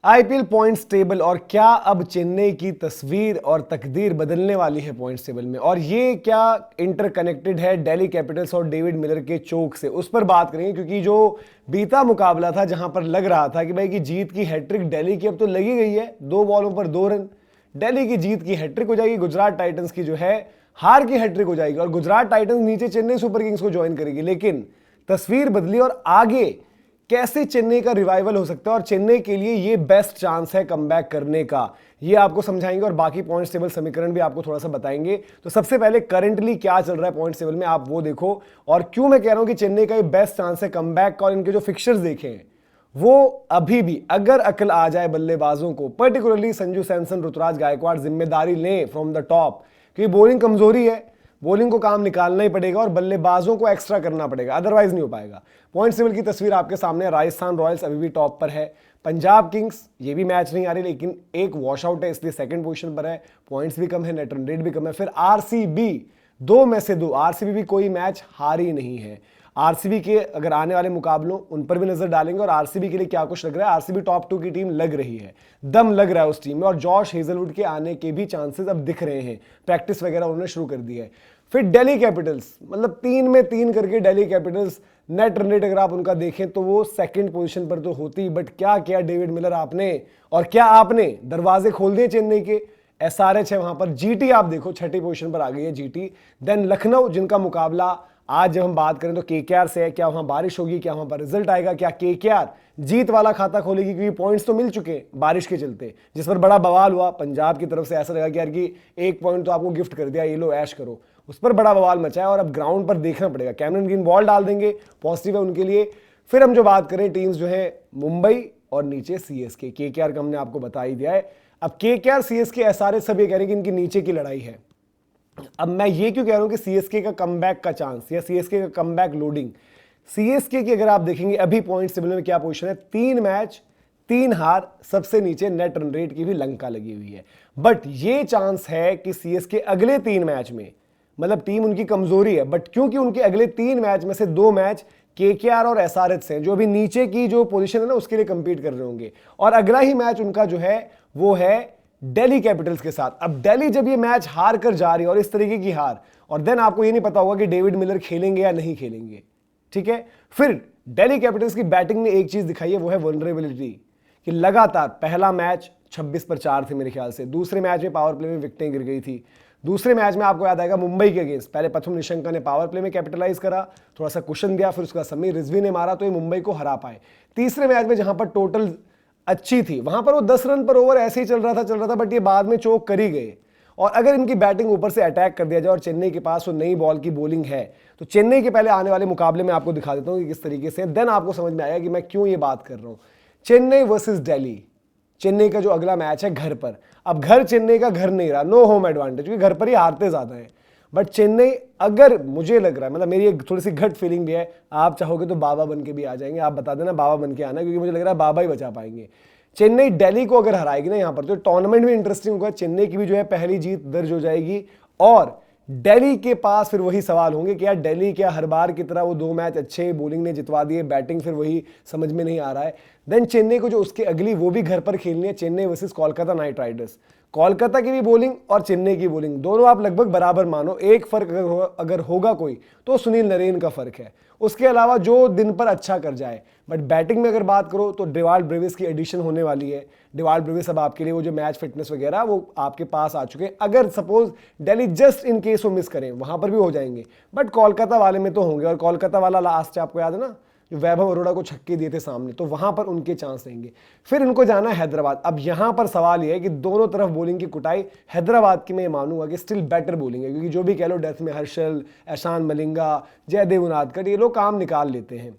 IPL points table और क्या अब चेन्नई की तस्वीर और तकदीर बदलने वाली है पॉइंट्स टेबल में, और ये क्या इंटरकनेक्टेड है दिल्ली कैपिटल्स और डेविड मिलर के चोक से, उस पर बात करेंगे। क्योंकि जो बीता मुकाबला था जहां पर लग रहा था कि भाई की जीत की हैट्रिक दिल्ली की अब तो लगी गई है, 2 बॉलों पर 2 रन, दिल्ली की जीत की हैट्रिक हो जाएगी, गुजरात टाइटंस की जो है हार की हैट्रिक हो जाएगी और गुजरात टाइटंस नीचे चेन्नई सुपर किंग्स को ज्वाइन करेगी। लेकिन तस्वीर बदली और आगे कैसे चेन्नई का रिवाइवल हो सकता है और चेन्नई के लिए ये बेस्ट चांस है कमबैक करने का, ये आपको समझाएंगे और बाकी पॉइंट्स टेबल समीकरण भी आपको थोड़ा सा बताएंगे। तो सबसे पहले करंटली क्या चल रहा है पॉइंट्स टेबल में आप वो देखो, और क्यों मैं कह रहा हूं कि चेन्नई का ये बेस्ट चांस है कमबैक का। और इनके जो फिक्चर्स देखे हैं वो अभी भी अगर अकल आ जाए बल्लेबाजों को, पर्टिकुलरली संजू सैमसन, ऋतुराज गायकवाड़ जिम्मेदारी लें फ्रॉम द टॉप, क्योंकि बॉलिंग कमजोरी है, बॉलिंग को काम निकालना ही पड़ेगा और बल्लेबाजों को एक्स्ट्रा करना पड़ेगा, अदरवाइज नहीं हो पाएगा। पॉइंट्स टेबल की तस्वीर आपके सामने, राजस्थान रॉयल्स अभी भी टॉप पर है, पंजाब किंग्स ये भी मैच नहीं आ रही लेकिन एक वॉश आउट है इसलिए सेकंड पोजीशन पर है, पॉइंट्स भी कम है, नेट रन रेट भी कम है। फिर आरसीबी, 2 में से 2, आरसीबी भी कोई मैच हारी नहीं है। आरसीबी के अगर आने वाले मुकाबलों उन पर भी नजर डालेंगे और आरसीबी के लिए क्या कुछ लग रहा है, आरसीबी टॉप 2 की टीम लग रही है, दम लग रहा है उस टीम में और जॉश हेजलवुड के आने के भी चांसेस अब दिख रहे हैं, प्रैक्टिस वगैरह उन्होंने शुरू कर दी है। फिर दिल्ली कैपिटल्स, मतलब 3 में 3 करके Delhi Capitals, net run rate अगर आप उनका देखें तो वो सेकंड पोजीशन पर तो होती, बट क्या किया डेविड मिलर आपने, और क्या आपने दरवाजे खोल दिए चेन्नई के। एसआरएच है वहां पर, जीटी आप देखो 6ठी पोजीशन पर आ गई है जीटी। देन लखनऊ जिनका मुकाबला आज जब हम बात करें तो केकेआर से है, क्या वहां बारिश होगी, क्या वहां पर रिजल्ट आएगा, क्या केकेआर जीत वाला खाता खोलेगी, क्योंकि पॉइंट्स तो मिल चुके हैं बारिश के चलते, जिस पर बड़ा बवाल हुआ पंजाब की तरफ से, ऐसा लगा कि यार कि 1 पॉइंट तो आपको गिफ्ट कर दिया, ये लो ऐश करो, उस पर बड़ा बवाल मचा है और अब ग्राउंड पर देखना पड़ेगा। कैमरन ग्रीन बॉल डाल देंगे, पॉजिटिव है उनके लिए। फिर हम जो बात करें टीम्स जो है मुंबई और नीचे सीएसके, केकेआर का हमने आपको बता ही दिया है। अब केकेआर सीएसके एसआरएच सब ये कह रहे हैं कि इनकी नीचे की लड़ाई है। अब मैं ये क्यों कह रहा हूं कि सीएसके का कमबैक का चांस या सीएसके का कमबैक लोडिंग, सीएसके की अगर आप देखेंगे अभी पॉइंट्स टेबल में क्या पोजीशन है, 3 मैच 3 हार, सबसे नीचे नेट रन रेट की भी लंका लगी हुई है। बट ये चांस है कि सीएसके अगले 3 मैच में, मतलब टीम उनकी कमजोरी है, बट क्योंकि उनके अगले 3 मैच में से 2 मैच केकेआर और एसआरएच से जो अभी नीचे की जो पोजीशन है ना उसके लिए कंपीट कर रहे होंगे, और अगला ही मैच उनका जो है वो है दिल्ली कैपिटल्स के साथ। अब दिल्ली जब ये मैच हार कर जा रही है और इस तरीके की हार, और देन आपको ये नहीं पता होगा कि डेविड मिलर खेलेंगे या नहीं खेलेंगे, ठीक है। फिर दिल्ली कैपिटल्स की बैटिंग ने एक चीज दिखाई है, वो है वल्नरेबिलिटी, कि लगातार पहला मैच 26 पर 4 थे मेरे ख्याल से, दूसरे मैच में पावर प्ले में विकेटें गिर गई थी, दूसरे मैच में आपको याद आएगा मुंबई के अगेंस्ट पहले प्रथम निशंका ने पावर प्ले में कैपिटलाइज करा, थोड़ा सा कुशन दिया, फिर उसका समीर रिजवी ने मारा तो ये मुंबई को हरा पाए। तीसरे मैच में जहां पर टोटल अच्छी थी वहां पर वो 10 रन पर ओवर ऐसे ही चल रहा था, बट ये बाद में चोक कर ही गए। और अगर इनकी बैटिंग ऊपर से अटैक कर दिया जाए और चेन्नई के पास वो नई बॉल की बॉलिंग है, तो चेन्नई के पहले आने वाले मुकाबले में आपको दिखा देता हूं कि किस तरीके से, देन आपको समझ में आएगा कि मैं क्यों ये बात कर रहा हूं। चेन्नई वर्सेस दिल्ली, चेन्नई का जो अगला मैच है घर पर, अब घर चेन्नई का घर नहीं रहा, नो होम एडवांटेज, क्योंकि घर पर ही हारते ज्यादा है। बट चेन्नई, अगर मुझे लग रहा है, मतलब मेरी एक थोड़ी सी घट फीलिंग भी है, आप चाहोगे तो बाबा बन के भी आ जाएंगे, आप बता देना बाबा बन के आना, क्योंकि मुझे लग रहा है बाबा ही बचा पाएंगे। चेन्नई दिल्ली को अगर हराएगी ना यहाँ पर तो टूर्नामेंट भी इंटरेस्टिंग होगा, चेन्नई की भी जो है पहली जीत दर्ज हो जाएगी, और दिल्ली के पास फिर वही सवाल होंगे कि यार दिल्ली क्या हर बार की तरह वो 2 मैच अच्छे बॉलिंग ने जितवा दिए, बैटिंग फिर वही समझ में नहीं आ रहा है। देन चेन्नई को जो उसके अगली वो भी घर पर खेलनी है, Chennai versus Kolkata night Riders, Kolkata की भी बॉलिंग और चेन्नई की बॉलिंग दोनों आप लगभग बराबर मानो, एक फर्क अगर होगा कोई तो सुनील नरेन का फर्क है, उसके अलावा जो दिन पर अच्छा कर जाए। बट बैटिंग में अगर बात करो तो डिवाल्ड ब्रेविस की एडिशन होने वाली है, डिवाल्ड ब्रेविस अब आपके लिए वो जो मैच फिटनेस वगैरह वो आपके पास आ चुके हैं, अगर suppose Delhi just in case वो मिस करें वहां पर भी हो जाएंगे, बट कोलकाता वाले में तो होंगे, और कोलकाता वाला लास्ट आपको याद है ना जो वैभव अरोड़ा को छक्के दिए थे सामने, तो वहां पर उनके चांस रहेंगे। फिर उनको जाना है हैदराबाद। अब यहां पर सवाल यह है कि दोनों तरफ बॉलिंग की कुटाई, हैदराबाद की मैं मानूंगा कि स्टिल बेटर बॉलिंग है, क्योंकि जो भी कह लो डेथ में हर्षल, ऐशान मलिंगा, जयदेव उनादकर, ये लोग काम निकाल लेते हैं।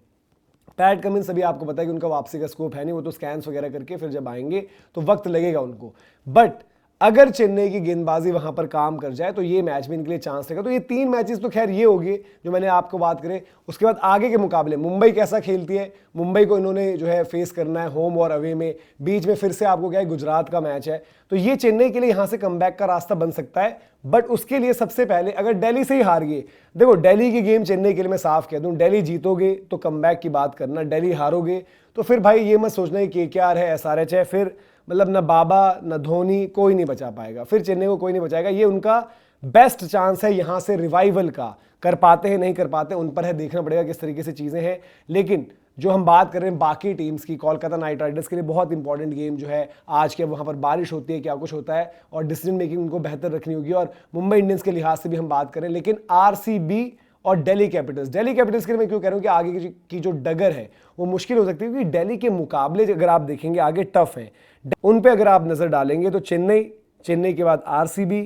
पैट कमिंस अभी आपको पता है कि उनका वापसी का स्कोप है नहीं, वो तो स्कैन्स वगैरह करके फिर जब आएंगे तो वक्त लगेगा उनको। बट अगर चेन्नई की गेंदबाजी वहां पर काम कर जाए तो ये मैच में इनके लिए चांस रहेगा। तो ये 3 मैचेस तो खैर ये हो गए जो मैंने आपको बात करें। उसके बाद आगे के मुकाबले मुंबई कैसा खेलती है, मुंबई को इन्होंने जो है फेस करना है होम और अवे में, बीच में फिर से आपको क्या है गुजरात का मैच है। तो ये चेन्नई के लिए यहां से कमबैक का रास्ता बन सकता है, बट उसके लिए सबसे पहले अगर दिल्ली से ही हार गए, देखो दिल्ली की गेम चेन्नई के लिए मैं साफ कह दूं, दिल्ली जीतोगे तो कमबैक की बात करना, दिल्ली हारोगे तो फिर भाई ये मत सोचना कि केकेआर है, एसआरएच है, फिर मतलब ना बाबा ना धोनी कोई नहीं बचा पाएगा, फिर चेन्नई को कोई नहीं बचाएगा। ये उनका बेस्ट चांस है यहां से रिवाइवल का, कर पाते हैं नहीं कर पाते उन पर है, देखना पड़ेगा किस तरीके से चीजें हैं। लेकिन जो हम बात कर रहे हैं बाकी टीम्स की, कोलकाता नाइट राइडर्स के लिए बहुत इंपॉर्टेंट गेम जो है आज के, वहां पर बारिश होती है, क्या कुछ होता है और डिसीजन मेकिंग उनको बेहतर रखनी होगी। और मुंबई इंडियंस के लिहाज से भी हम बात करें, लेकिन आरसीबी और दिल्ली कैपिटल्स के लिए मैं क्यों कह रहा हूं कि आगे की जो डगर है वो मुश्किल हो सकती है, क्योंकि दिल्ली के मुकाबले अगर आप देखेंगे आगे टफ है, उन पे अगर आप नजर डालेंगे तो चेन्नई के बाद आरसीबी,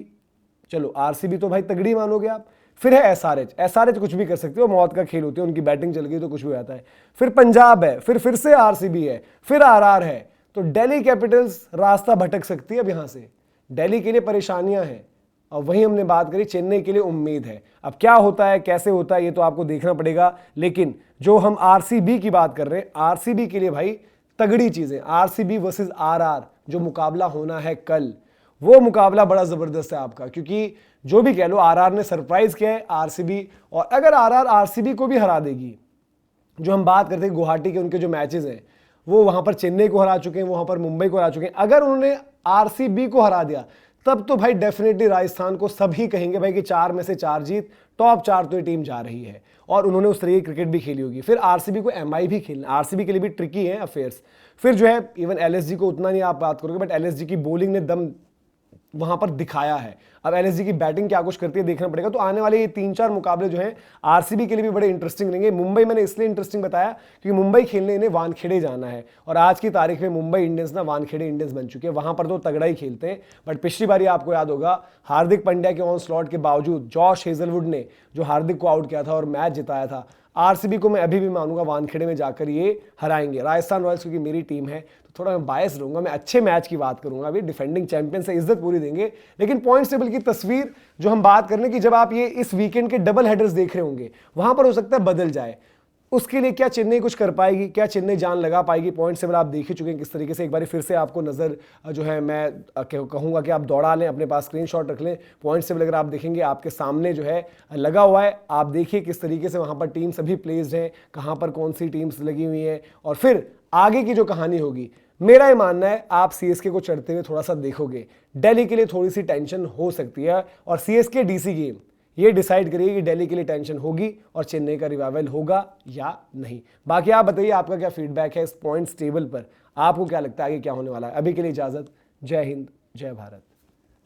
चलो आरसीबी तो भाई तगड़ी मानोगे आप, फिर है एसआरएच कुछ भी कर सकती है, मौत का खेल होती है, उनकी बैटिंग चल गई तो कुछ भी आता है, फिर पंजाब है, फिर से आरसीबी है, फिर आरआर है। तो दिल्ली कैपिटल्स रास्ता भटक सकती है अब यहां से, दिल्ली के लिए परेशानियां हैं। और वहीं हमने बात करी चेन्नई के लिए उम्मीद है। अब क्या होता है कैसे होता है ये तो आपको देखना पड़ेगा, लेकिन जो हम आरसीबी की बात कर रहे हैं, आरसीबी के लिए भाई तगड़ी चीजें, आरसीबी वर्सेस आरआर जो मुकाबला होना है कल, वो मुकाबला बड़ा जबरदस्त है आपका, क्योंकि जो भी कह लो आरआर ने सरप्राइज किया है आरसीबी, और अगर आरआर आरसीबी को भी हरा देगी, जो हम बात करते हैं गुवाहाटी के उनके जो मैचेस हैं, वो वहां पर चेन्नई को हरा चुके हैं, वहां पर मुंबई को हरा चुके हैं, अगर उन्होंने आरसीबी को हरा दिया तब तो भाई डेफिनेटली राजस्थान को सभी कहेंगे भाई कि 4 में से 4 जीत, टॉप 4 तो ये टीम जा रही है, और उन्होंने उस तरीके क्रिकेट भी खेली होगी। फिर आरसीबी को एमआई भी खेलना, आरसीबी के लिए भी ट्रिकी है अफेयर्स। फिर जो है इवन एलएसजी को उतना नहीं आप बात करोगे, बट एलएसजी की बॉलिंग ने दम वहां पर दिखाया है। अब एलएसजी की बैटिंग क्या कुछ करती है देखना पड़ेगा। तो आने वाले ये 3-4 मुकाबले जो हैं आरसीबी के लिए भी बड़े इंटरेस्टिंग रहेंगे। मुंबई मैंने इसलिए इंटरेस्टिंग बताया क्योंकि मुंबई खेलने इन्हें वानखेड़े जाना है, और आज की तारीख में मुंबई इंडियंस ना वानखेड़े इंडियंस बन चुके हैं, वहां पर तो तगड़ा ही खेलते हैं। बट पिछली बार आपको याद होगा हार्दिक पांड्या के ऑन स्लॉट के बावजूद जॉश हेजलवुड ने जो हार्दिक को आउट किया था और मैच जिताया था, आरसीबी को मैं अभी भी मानूंगा वानखेड़े में जाकर ये हराएंगे। राजस्थान रॉयल्स क्योंकि मेरी टीम है तो थोड़ा मैं बायस रहूंगा, मैं अच्छे मैच की बात करूंगा, अभी डिफेंडिंग चैंपियन से इज्जत पूरी देंगे। लेकिन पॉइंट्स टेबल की तस्वीर जो हम बात कर रहे हैं कि जब आप ये इस वीकेंड के डबल हेडर्स देख रहे होंगे, वहां पर हो सकता है बदल जाए। उसके लिए क्या चेन्नई कुछ कर पाएगी, क्या चेन्नई जान लगा पाएगी? पॉइंट टेबल आप देख ही चुके हैं किस तरीके से। एक बार फिर से आपको नजर जो है मैं कहूंगा कि आप दौड़ा लें, अपने पास स्क्रीनशॉट रख लें। पॉइंट टेबल अगर आप देखेंगे आपके सामने जो है लगा हुआ है, आप देखिए किस तरीके से वहां पर टीम सभी प्लेस्ड हैं, कहां पर कौन सी टीम्स लगी हुई हैं, और फिर आगे की जो कहानी होगी, मेरा ये मानना है आप सीएसके को चढ़ते हुए थोड़ा सा देखोगे, दिल्ली के लिए थोड़ी सी टेंशन हो सकती है, और सीएसके डीसी गेम ये डिसाइड करिए कि दिल्ली के लिए टेंशन होगी और चेन्नई का रिवाइवल होगा या नहीं। बाकी आप बताइए आपका क्या फीडबैक है इस पॉइंट्स टेबल पर, आपको क्या लगता है आगे क्या होने वाला है। अभी के लिए इजाजत, जय हिंद जय भारत।